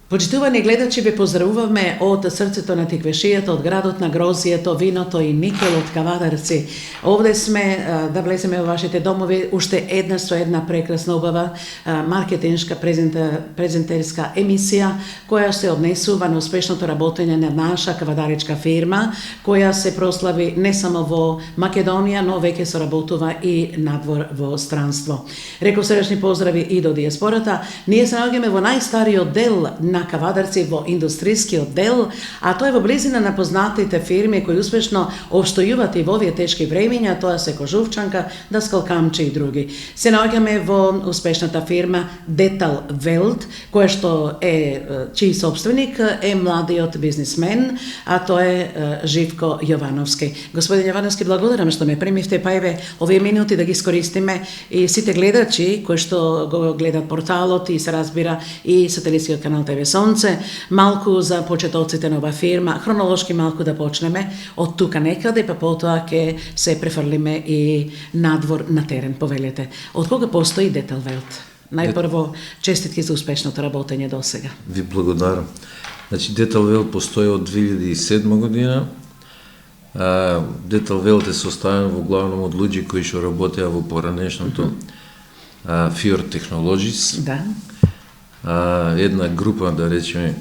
Почитувани гледачи, ве поздравуваме од срцето на Тиквешијата, од градот на грозието, виното и никел од Кавадарци. Овде сме да влеземе во вашите домови, уште една прекрасна убава маркетиншка презентерска емисија, која се однесува на успешното работење на наша кавадаричка фирма, која се прослави не само во Македонија, но веќе се работува и надвор во странство. Реков срдечни поздрави и до диаспората. Ние се наоѓаме во најстариот дел на Кавадарци, во индустрискиот дел, а тоа е во близина на познатите фирми кои успешно обстојуваат и во овие тешки времиња, тоа се Кожувчанка, Даскал Камче и други. Се наоѓаме во успешната фирма Детал Велт, која што е чиј собственик е младиот бизнисмен, а тоа е Живко Јовановски. Господин Јовановски, благодарам што ме примивте, па еве овие минути да ги искористиме и сите гледачи кои што го гледат порталот и се разбира и сателитскиот канал ТВ Сонце, малку за почетоците на ова фирма, хронолошки малку да почнеме од тука некаде, па потоа ќе се префрлиме и надвор на терен. Повелете, од кога постои Детал Велт? Најпрво, честитки за успешното работење до сега. Ви благодарам. Значи, Детал Велт постои од 2007 година. Детал Велт е составен во главном од луѓе кои што работеа во поранешното Fjord Technologies. Да. Една група, да речеме,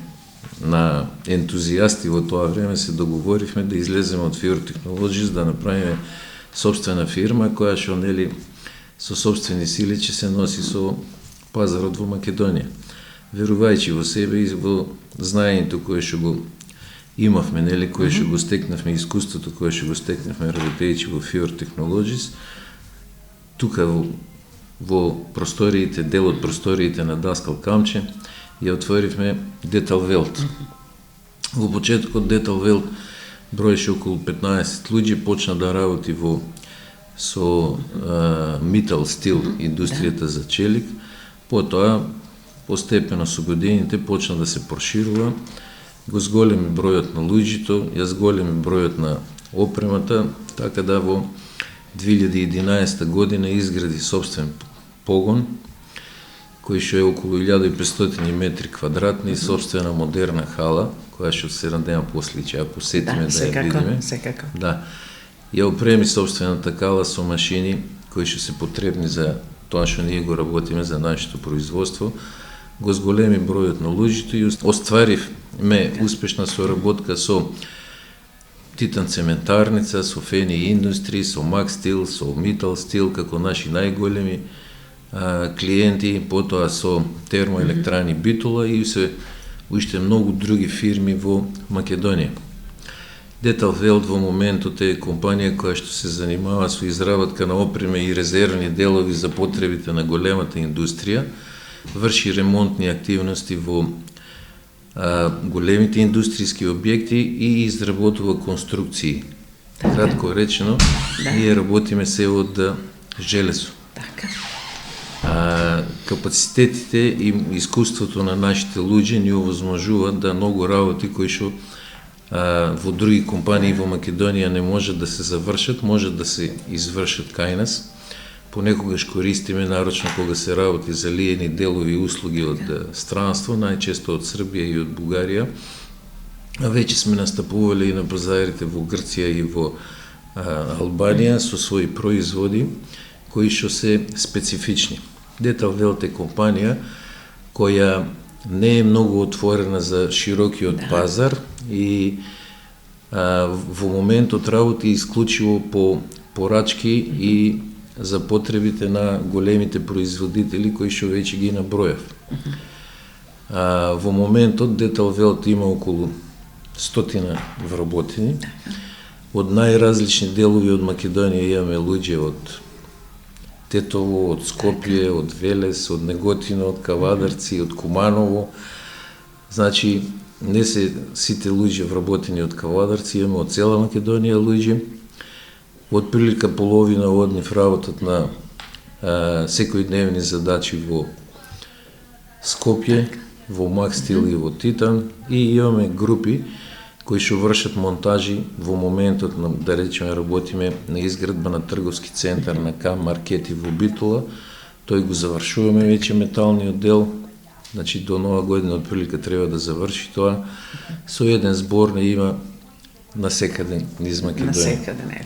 на ентузијасти во тоа време се договоривме да излеземе од Fjord Technologies, да направиме собствена фирма која што нели со собствени сили ќе се носи со пазарот во Македонија. Верувајќи во себе и во знаењето кое што го имавме, нели, кое што го стекнавме, искуството кое што го стекнавме работејќи во Fjord Technologies, тука во просториите, дел од просториите на Даскал Камче, ја отворивме Детал Велт. Во почетокот Детал Велт броеше околу 15 луѓе, почна да работи со метал стил индустријата за челик, потоа постепено со годините почна да се проширува, го зголеми бројот на луѓето, ја зголеми бројот на опремата, така да во 2011 година изгради собствен погон, кој што е околу 1500 метри квадратни, собствена модерна хала, која што се надевам после ќе ја посетиме да ја видиме. Секако. Да. Ја опреми собствената хала со машини кои што се потребни за тоа што ние го работиме за нашето производство, го зголеми бројот на луѓето и остваривме успешна соработка со Титан цементарница, со Фени Индустри, со Макс Стил, со Митал Стил, како наши најголеми клиенти, потоа со термоелектрани Битола и се уште многу други фирми во Македонија. Детал Велт во моментот е компанија која што се занимава со изработка на опреме и резервни делови за потребите на големата индустрија, врши ремонтни активности во големите индустријски објекти и изработува конструкции. Кратко речено, ние работиме се од железо. Така. Капацитетите и искуството на нашите луѓе ни овозможуваат да многу работи кои што во други компании во Македонија не можат да се завршат, можат да се извршат кај нас. Понекогаш користиме, нарочно кога се работи за лиени делови и услуги од странство, најчесто од Србија и од Бугарија. А веќе сме настапували и на пазарите во Грција и во Албанија со своји производи кои што се специфични. Детал Велт е компанија која не е многу отворена за широкиот пазар и во моментот работи исклучиво по порачки и за потребите на големите производители кои што веќе ги набројав. Во моментот Детал Велт има околу 100 вработени. Од најразлични делови од Македонија имаме луѓе од Тетово, од Скопје, од Велес, од Неготино, од Кавадарци, од Куманово. Значи, не се сите луѓе вработени од Кавадарци, имаме од цела Македонија луѓе. Од прилика половина од нив работат на секојдневни задачи во Скопје, во Макс Стил и во Титан, и имаме групи кои што вршат монтажи во моментот на, да речеме, работиме на изградба на трговски центар на Кам Маркети во Битола. Тој го завршуваме веќе металниот дел. значи до нова година отприлика треба да заврши тоа. Со еден збор не има насекаде низ Македонија. Насекаде не.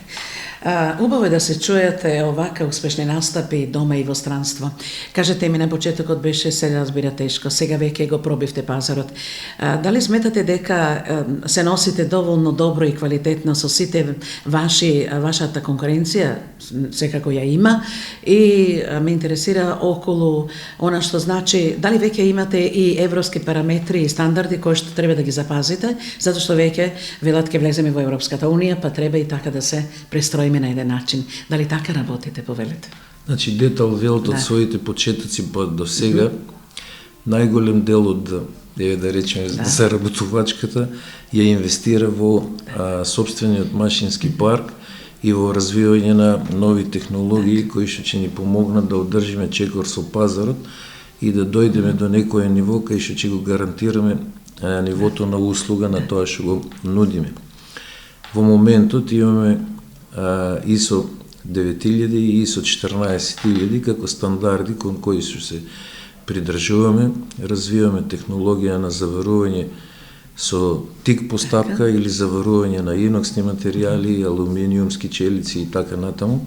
Убаво е да се чуете овака успешни настапи дома и во странство. Кажете ми, на почетокот беше, се разбира, тешко, сега веќе го пробивте пазарот. Дали сметате дека се носите доволно добро и квалитетно со сите вашата конкуренција, секако ја има, и ме интересира околу она што значи, дали веќе имате и европски параметри и стандарди кои што треба да ги запазите, затоа што веќе велат ке влеземе во Европската унија, па треба и така да се престроиме на еден начин. Дали така работите, повелете? Значи, Детал Велт од своите почетоци па до сега, најголем дел од, да речеме, заработувачката ја инвестира во собствениот машински парк и во развивање на нови технологии кои што ќе ни помогнат да одржиме чекор со пазарот и да дојдеме до некое ниво кај што ќе го гарантираме нивото на услуга на тоа што го нудиме. Во моментот имаме ISO 9000 и ISO 14000 како стандарди кон кои што се придржуваме, развиваме технологија на заварување со тик постапка или заварување на иноксни материјали, алуминиумски челици и така натаму.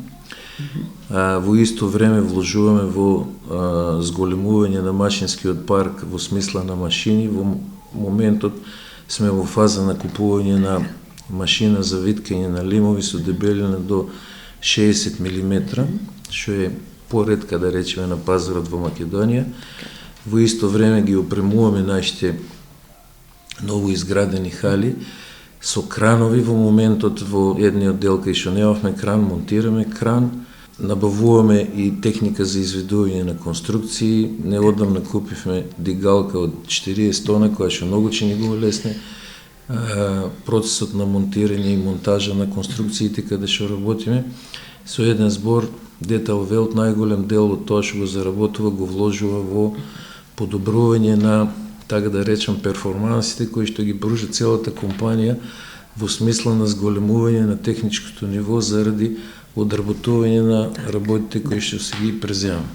Во исто време вложуваме во зголемување на машинскиот парк во смисла на машини. Во моментот сме во фаза на купување на машина за виткање на лимови со дебелина до 60 мм, што е поретка, да речеме, на пазарот во Македонија. Во исто време ги опремуваме нашите ново изградени хали со кранови. Во моментот во едниот дел кај што немавме кран, монтираме кран, набавуваме и техника за изведување на конструкции. Неодамна купивме дигалка од 40 тона, која што многу ќе ни го улесне процесот на монтирање и монтажа на конструкциите каде што работиме. Со еден збор, Детал Велт најголем дел од тоа што го заработува го вложува во подобрување на, така да речам, перформансите кои што ги пружа целата компанија во смисла на зголемување на техничкото ниво заради одработување на работите кои што се ги преземаме.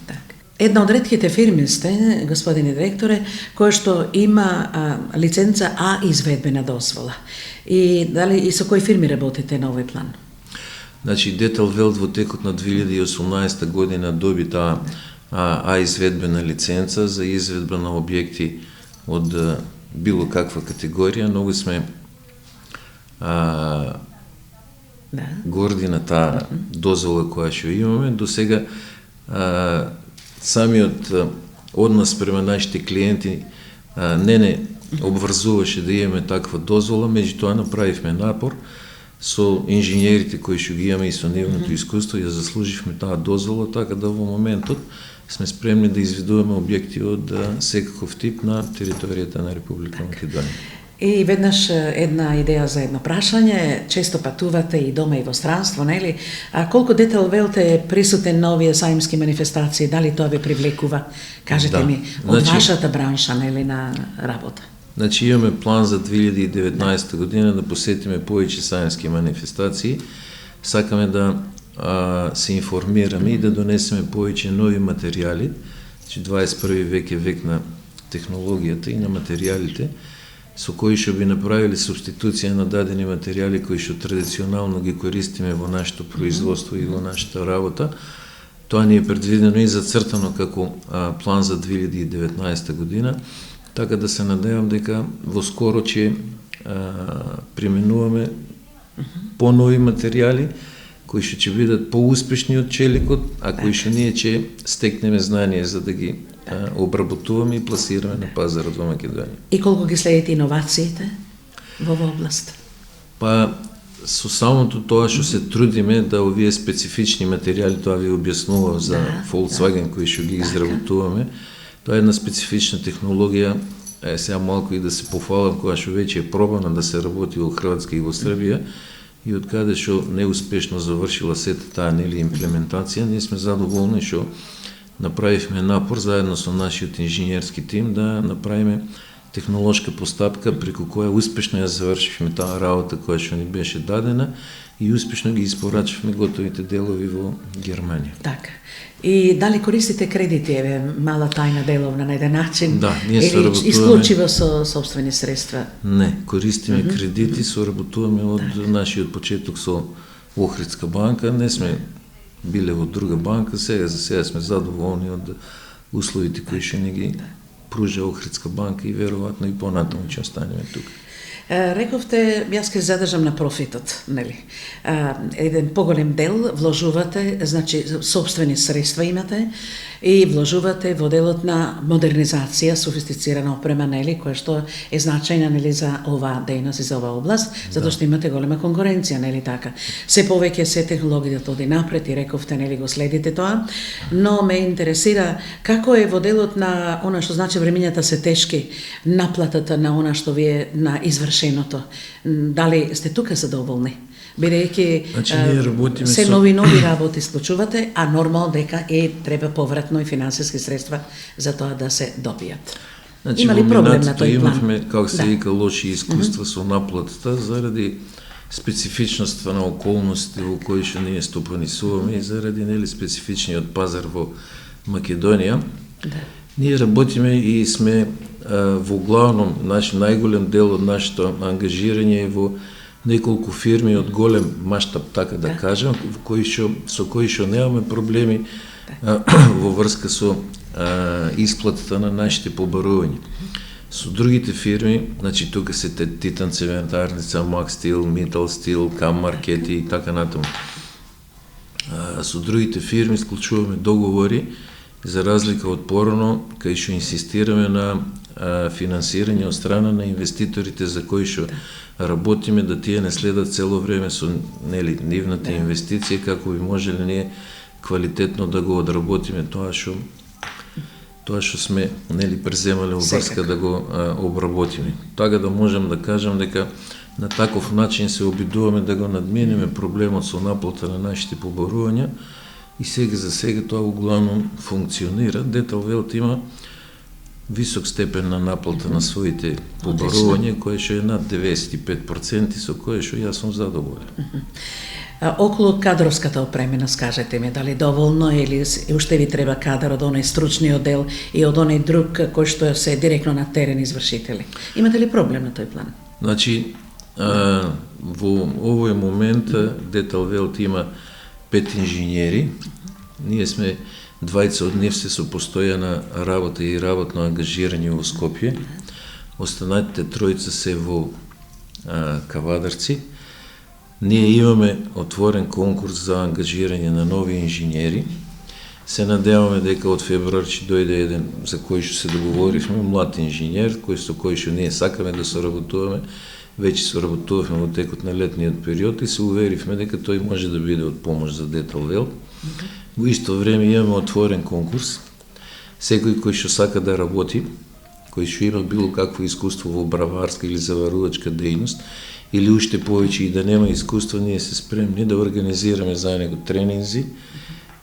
Една од ретките фирми сте, господине директоре, која што има лиценца А изведбена дозвола. И дали и со кои фирми работите на овој план? Значи, Детал Велт во текот на 2018 година доби таа А изведбена лиценца за изведба на објекти од било каква категорија. Многу сме горди на таа дозвола која што имаме. До сега самиот однос према нашите клиенти не обврзуваше да имаме таква дозвола, меѓутоа направивме напор со инженерите кои што ги имаме и со нивното искуство, ја заслуживме таа дозвола, така да во моментот сме спремни да изведуваме објекти од секаков тип на територијата на Република Македонија. И веднаш една идеја за едно прашање, често патувате и дома и во странство, нели? А колку Детал Велт е присутен на овие саимски манифестации, дали тоа ве привлекува? Кажете ми, од вашата бранша, нели, на работа? Значи имаме план за 2019 година да посетиме повеќе саимски манифестации. Сакаме да се информираме и да донесеме повеќе нови материјали. Значи 21 век е век на технологијата и на материјалите, со кои што би направили субституција на дадени материјали кои што традиционално ги користиме во нашето производство и во нашата работа. Тоа ни е предвидено и зацртано како план за 2019 година, така да се надевам дека во скоро ќе применуваме понови материјали кои што ќе бидат поуспешни од челикот, а кои што ние ќе стекнеме знание за да ги обработуваме и пласираме на пазарот во Македонија. И колку ги следите иновациите во оваа област? Па, со самото тоа што се трудиме да овие специфични материјали, тоа ви објаснував за Volkswagen кои што ги изработуваме, тоа е една специфична технологија, сега малку и да се пофалам, која што веќе е пробана да се работи во Хрватска и во Србија, и од каде што неуспешно завршила сета таа имплементација, ние сме задоволни што направивме напор заедно со нашиот инженерски тим да направиме технолошка постапка, преку која успешно ја завршивме таа работа која што ни беше дадена и успешно ги испорачавме готовите делови во Германија. Така. И дали користите кредити, мала тајна деловна на еден начин? Да, ние или соработуваме исклучиво со собствени средства? Не, користиме кредити, соработуваме од нашиот почеток со Охридска банка, не сме биле во друга банка, за сега сме задоволни од условите кои што ни ги пружа Охридска банка и веројатно и понатаму ќе останеме тука. Рековте, јас ќе задржам на профитот, нели? Еден поголем дел вложувате, значи собствени средства имате и вложувате во делот на модернизација, софистицирана опрема, нели, која што е значајна, нели, за оваа дејност и за оваа област, затоа што имате голема конкуренција, нели така. Се повеќе се технологијата оди напред и рековте, нели, го следите тоа, но ме интересира како е во делот на она што значи времињата се тешки, наплатата на она што ви е на извршеното. Дали сте тука задоволни? Бидејќи Значи, ние работиме се со нови работи склучувате, а нормално дека треба повратно и финансиски средства за тоа да се добијат. Значи, Има ли проблем на тој план? Имавме, како се вика, лоши искуства со наплатата заради специфичноста на околности во кои што ние стопанисуваме и заради нели специфичниот пазар во Македонија. Да. Ние работиме и сме во главном, најголем дел од нашето ангажирање е во неколку фирми од голем маштаб, така да кажам, со кои што немаме проблеми во врска со исплатата на нашите побарувања. Со другите фирми, значи тука се Титан цементарница, Макс Стил, Митал Стил, Кам Маркети и така натаму. Со другите фирми склучуваме договори за разлика од порано, кај што инсистираме на финансирање од страна на инвеститорите за кои што работиме, да тие не следат цело време со нивната инвестиција, како би можеле ние квалитетно да го одработиме тоа што сме преземале во врска да го обработиме. Така да можам да кажам дека на таков начин се обидуваме да го надминеме проблемот со наплата на нашите побарувања и за сега тоа углавном функционира. Деталвелт има висок степен на наплата на своите побарувања, кое што е над 95%, со кое што јас сум задоволен. Околу кадровската опременост, кажете ми, дали доволно или уште ви треба кадар од оној стручниот дел и од оној друг кој што се директно на терен извршители? Имате ли проблем на тој план? Значи, во овој момент Деталвелт има 5 инженери. Ние сме двајца од нив се со постојана работа и работно ангажирање во Скопје. Останатите тројца се во Кавадарци. Ние имаме отворен конкурс за ангажирање на нови инженери. Се надеваме дека од февруар ќе дојде еден за кој што се договоривме, млад инженер, со кој што ние сакаме да соработуваме. Веќе соработувавме во текот на летниот период и се уверивме дека тој може да биде од помош за Деталвелт. Во исто време имаме отворен конкурс. Секој кој што сака да работи, кој што има било какво искуство во браварска или заварувачка дејност, или уште повеќе и да нема искуство, ние се спремни да организираме за него тренинзи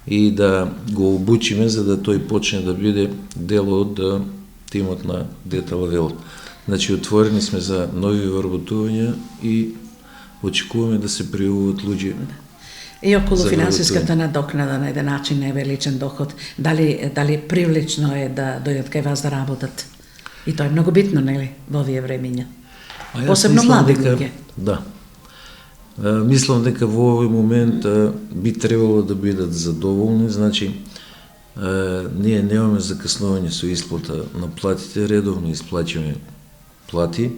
и да го обучиме за да тој почне да биде дел од тимот на Деталвелт. Значи, отворени сме за нови вработувања и очекуваме да се пријавуваат луѓе. И околу финансиската надокнада на еден начин на личен доход, дали привлечно е да дојдат кај вас да работат? И тоа е многу битно, нели, во овие времиња? Посебно млади луѓе. Да. Мислам дека во овој момент би требало да бидат задоволни, значи ние немаме закаснување со исплата на платите, редовно исплачуваме плати.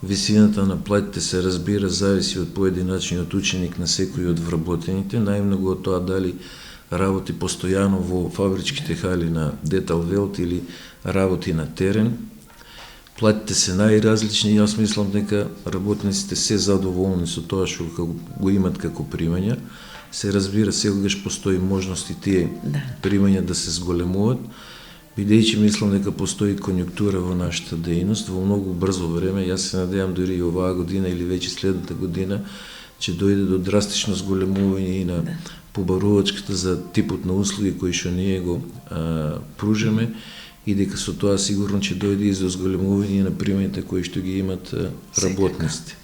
Висината на платите се разбира зависи од поединачниот ученик на секој од вработените, најмногу од тоа дали работи постојано во фабричките хали на Деталвелт или работи на терен. Платите се најразлични, јас мислам дека работниците се задоволни со тоа што го имат како примања. Се разбира, секогаш постои можности тие примања да се зголемуваат, бидејќи мислам дека постои конјунктура во нашата дејност, во многу брзо време, јас се надевам дури и оваа година или веќе следната година, ќе дојде до драстично зголемување и на побарувачката за типот на услуги кои што ние го пружаме и дека со тоа сигурно ќе дојде и до зголемување на примањата кои што ги имат работниците.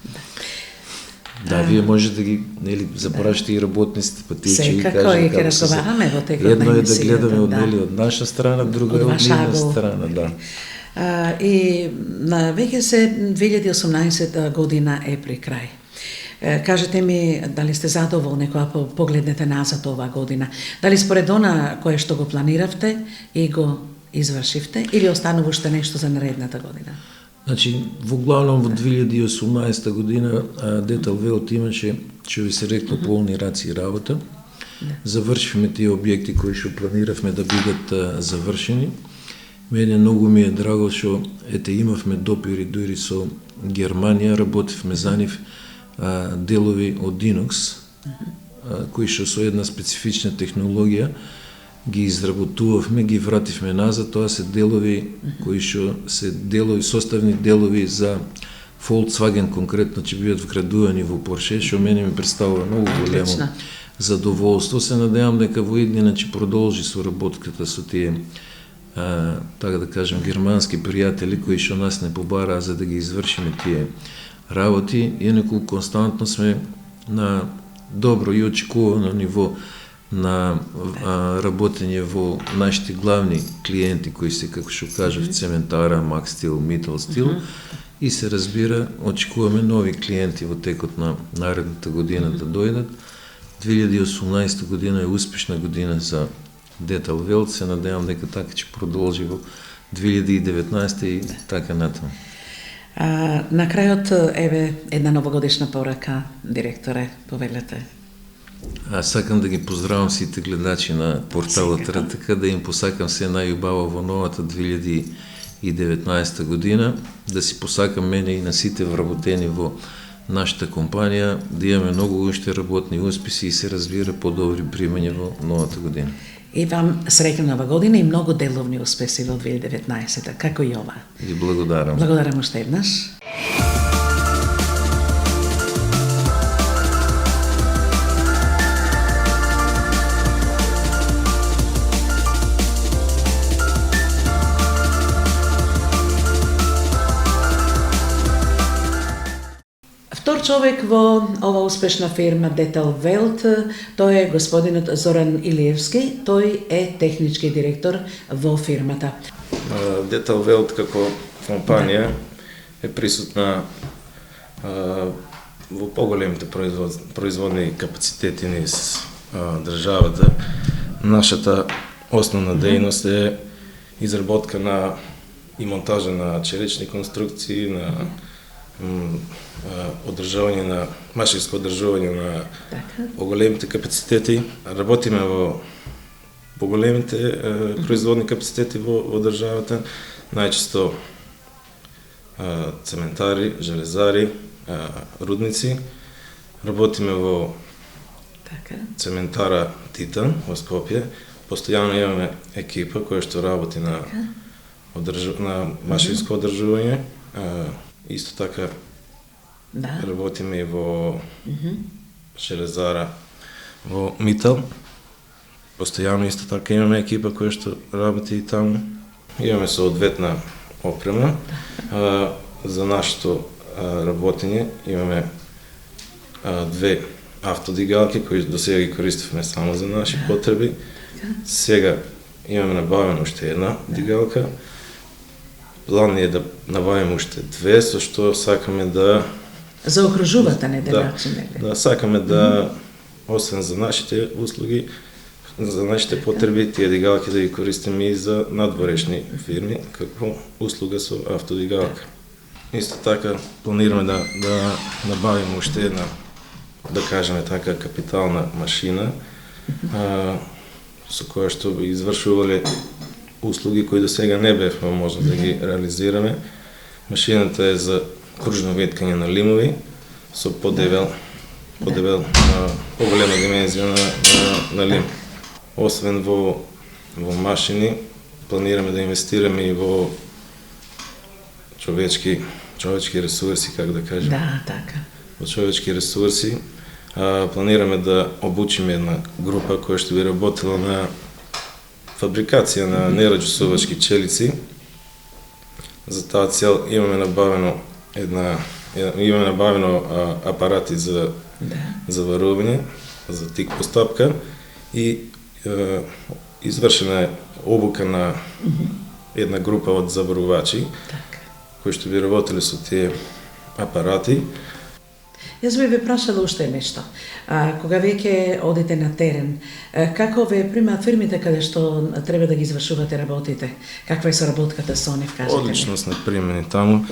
Да, вие можете да ги, нели, запрашате и работниците, па тие ќе ги кажат како разговараме во текот на едно е да емисијата, гледаме нели од наша страна, друго е од нивна страна, да. И на веќе се 2018 година е при крај. Кажете ми, дали сте задоволни кога погледнете назад оваа година? Дали според она кое што го планиравте и го извршивте, или останува уште нешто за наредната година? Значи, во главном во 2018 година Детал Велт имаше, што ви се рекла, полни раци работа. Завршивме тие објекти кои што планиравме да бидат завршени. Мене многу ми е драго што имавме допири дури со Германија, работевме за нив делови од Inox, кои што со една специфична технологија ги изработувавме, ги вративме назад. Тоа се делови кои што се делови, составни делови за Volkswagen конкретно, ќе бидат вградувани во Porsche, што мене ми представува многу големо задоволство. Се надевам дека во иднина ќе продолжи соработката со тие така да кажем германски пријатели кои што нас не побараа за да ги извршиме тие работи. Инаку константно сме на добро и очекувано ниво на работење во нашите главни клиенти кои се, како што кажав, Цементара, Макстил, Миталстил, и се разбира, очекуваме нови клиенти во текот на наредната година да дојдат. 2018 година е успешна година за Детал Велт, се надевам дека така ќе продолжи во 2019 и така натаму. На крајот, еве, една новогодишна порака, директоре, повелете. Аз сакам да ги поздравам сите гледачи на порталот РТК, да им посакам се најубаво во новата 2019 година, да си посакам мене и на сите вработени во нашата компанија, да имаме многу уште работни успеси и се разбира по-добри примања во новата година. И вам среќна нова година и многу деловни успеси во 2019, како и ова. И благодарам. Благодарам уште еднаш. Втор човек во ова успешна фирма Детал Велт, тој е господинот Зоран Илиевски, тој е технички директор во фирмата. Детал Велт како компанија е присутна во поголемите производни капацитети низ државата. Нашата основна дејност е изработка на и монтажа на черечни конструкции, на одржување на машинско одржување на поголемите капацитети. Работиме во поголемите производни капацитети во државата, најчесто цементари, железари, рудници. Работиме во цементара Титан во Скопје. Постојано имаме екипа која што работи на машинско одржување. Исто така работиме и во железара во Митал. Постојано исто така имаме екипа која што работи и таму. Имаме соодветна опрема. За нашето работење имаме две автодигалки кои до сега ги користевме само за наши потреби. Сега имаме набавено уште една дигалка. План е да набавиме уште две, со што сакаме да заокружувате неделачи, да сакаме да, освен за нашите услуги, за нашите потреби, тие дигалки да ги користиме и за надворешни фирми, како услуга со автодигалка. Исто така планираме да набавиме уште една, да кажеме така, капитална машина, со која што би извршувале услуги кои до сега не бевме можни да ги реализираме. Машината е за кружно веткање на лимови со поголема димензија на лим. Освен во машини, планираме да инвестираме и во човечки ресурси, како да кажем. Да, така. Во човечки ресурси. Планираме да обучиме една група која што би работела на фабрикација на нераѓосувачки челици. За таа цел имаме набавено апарати за заварување, за тик постапка и извршена е обука на една група од заварувачи кои што би работеле со тие апарати. Јас би ве прашала уште нешто. Кога веќе одите на терен, како ве примаат фирмите каде што треба да ги извршувате работите? Каква е соработката со нив, кажете ми? Одлично сме примени таму.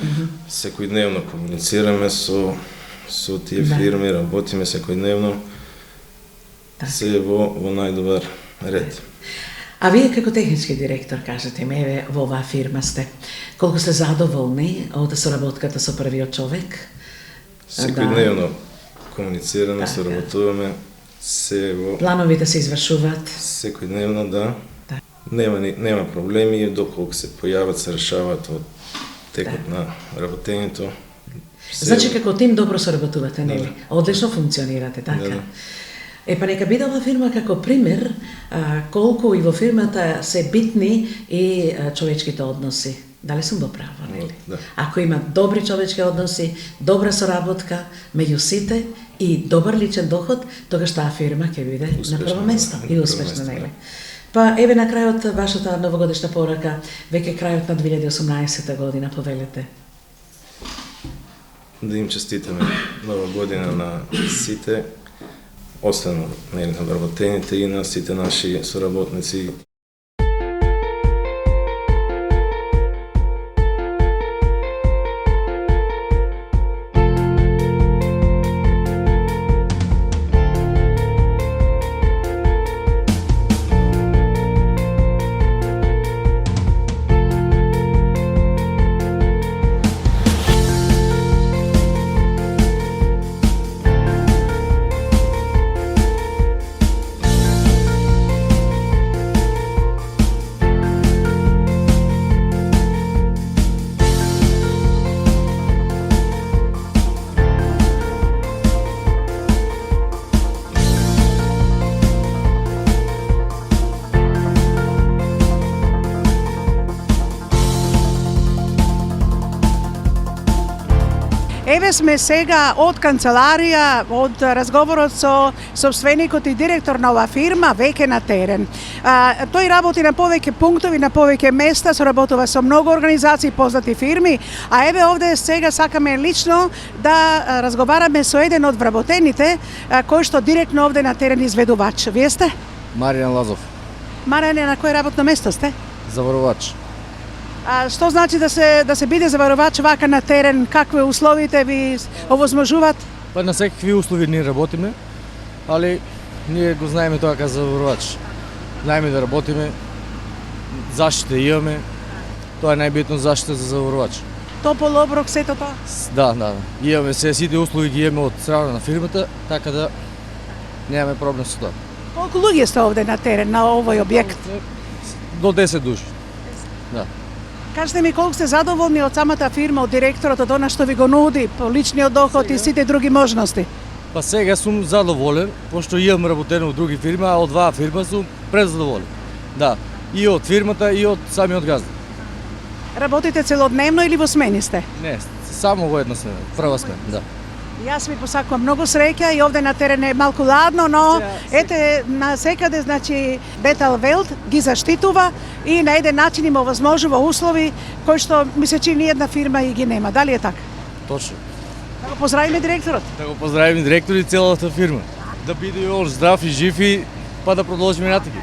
Секојдневно комуницираме со тие фирми, работиме секојдневно. Се во најдобар ред. А вие како технички директор, кажете ми, еве во оваа фирма сте, колку сте задоволни од соработката со првиот човек? Секојдневно комуницираме, соработуваме, плановите се извршуваат? Секојдневно, да. Нема проблеми, доколку се појават, се решаваат од текот на работењето. Значи како тим добро соработувате, нели? Одлично функционирате, така? Па нека биде ова фирма како пример колку и во фирмата се битни и човечките односи. Дали сум во право, нели? Да. Ако има добри човечки односи, добра соработка меѓу сите и добар личен доход, тогаш таа фирма ќе биде на прво место и успешна, нели? Па еве на крајот вашата новогодишна порака, веќе крајот на 2018 година, повелете. Да им честитаме нова година на сите, освен на вработените и на сите наши соработници. Еве сме сега од канцеларија, од разговорот со собственикот и директор на оваа фирма, веќе на терен. Тој работи на повеќе пунктови, на повеќе места, соработува со многу организации, познати фирми, а еве овде сега сакаме лично да разговараме со еден од вработените, кој што директно овде на терен изведувач. Вие сте? Маријан Лазов. Маријане, на кој работно место сте? Заварувач. Што значи да се биде заварувач вака на терен? Какви условите ви овозможуваат? Па на секакви услови ние работиме, али ние го знаеме тоа како заварувач. Знаеме да работиме, заштита имаме, тоа е најбитно, заштита за заварувач. Топол оброк, сето тоа? Да. Имаме сите услови ги имаме од страна на фирмата, така да немаме проблем со тоа. Колку луѓе сте овде на терен, на овој објект? До 10 души. Да. Кажете ми колку сте задоволни од самата фирма, од директорот, од она што ви го нуди, по личниот доход и сите други можности? Па сега сум задоволен, пошто имам работено од други фирми, а од оваа фирма сум презадоволен. Да, и од фирмата и од самиот газда. Работите целодневно или во смени сте? Не, само во една смена, прва смена, да. Јас ви посакувам многу среќа и овде на терен е малку ладно, но ете на секаде, значи Бетал Велт ги заштитува и на еден начин им овозможува услови кои што ми се чини една фирма и ги нема. Дали е така? Точно. Да го поздравиме директорот. Да го поздравиме директор и целата фирма. Да биде он здрав и жив и па да продолжиме натаму.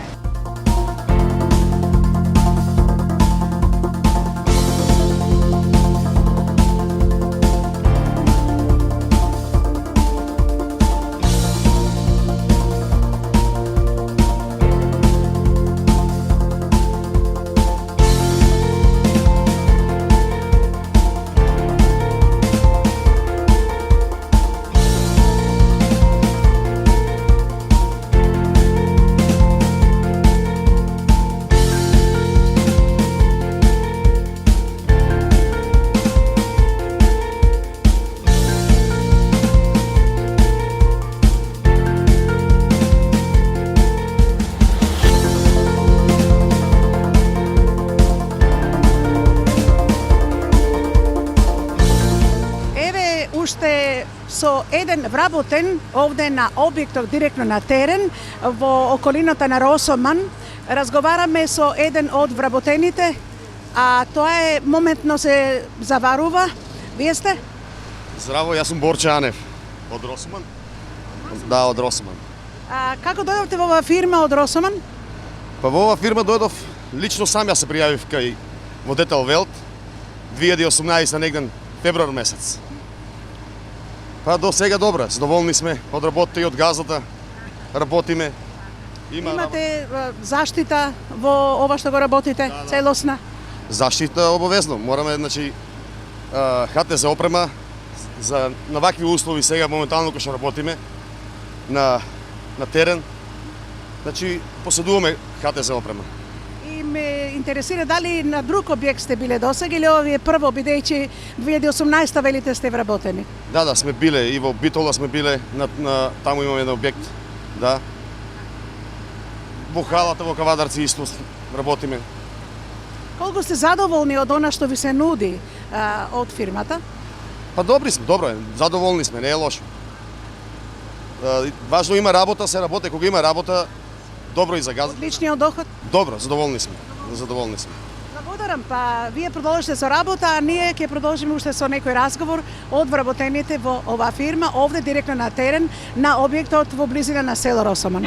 уште со еден вработен овде на објектот директно на терен во околината на Росоман. Разговараме со еден од вработените, а тоа е моментно се заварува. Вие сте? Здраво, јас сум Борче Анев од Росоман. Да, од Росоман. А како дојдовте во оваа фирма од Росоман? Па во оваа фирма дојдов лично сам, јас се пријавив кај во Детал Велт 2018 негден февруар месец. Па до сега добро, задоволни сме од работата и од газата. Работиме. Имате заштита во ова што го работите, целосна? Заштита обовезно. Мораме, значи, ХТЗ опрема на вакви услови сега моментално кога што работиме на терен. Значи, поседуваме ХТЗ опрема. И ме интересира дали на друг објект сте биле досега или ова ви е прво, бидејќи 2018 велите сте вработени? Да, сме биле и во Битола сме биле, таму имаме еден објект, да. Во халата во Кавадарци исто работиме. Колку сте задоволни од она што ви се нуди од фирмата? Па добри сме, добро е, задоволни сме, не е лошо. Важно има работа, се работи, кога има работа, добро и за газата. Одличниот доход? Добро, задоволни сме. Задоволни сме. Благодарам, па вие продолжите со работа, а ние ќе продолжиме уште со некој разговор од вработените во оваа фирма, овде директно на терен, на објектот во близина на село Росоман.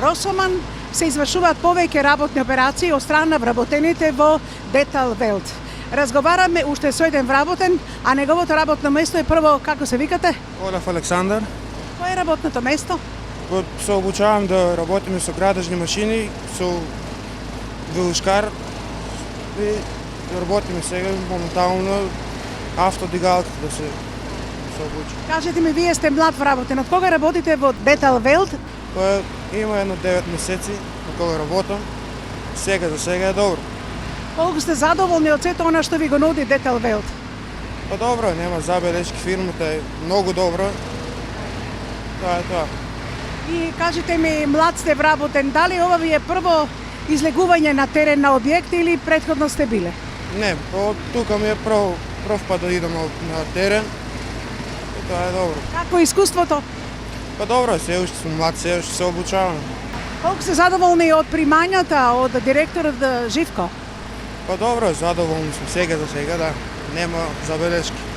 Росоман се извршуваат повеќе работни операции од страна на вработените во Детал Велт. Разговараме уште со еден вработен, а неговото работно место е прво, како се викате? Олаф Александар. Кој е работното место? Се обучавам да работиме со градежни машини, со вилушкар и да работиме сега моментално автодигалка да се обучи. Кажете ми, вие сте млад вработен, од кога работите во Детал Велт? Тоа има едно 9 месеци на кога работам. Сега за сега е добро. Колку сте задоволни од сето она што ви го нуди Детал Велт? Па добро, нема забелешки, фирмата е многу добра. Тоа е тоа. И кажете ми, млад сте вработен, дали ова ви е прво излегување на терен на објект или претходно сте биле? Не, тука ми е прв пат да идам на терен. И тоа е добро. Како е искуството? Па добро, се уште сум млад, се уште се обучавам. Колку се задоволни од примањата од директорот Живко? Па добро, задоволни сум сега за сега, да. Нема забелешки.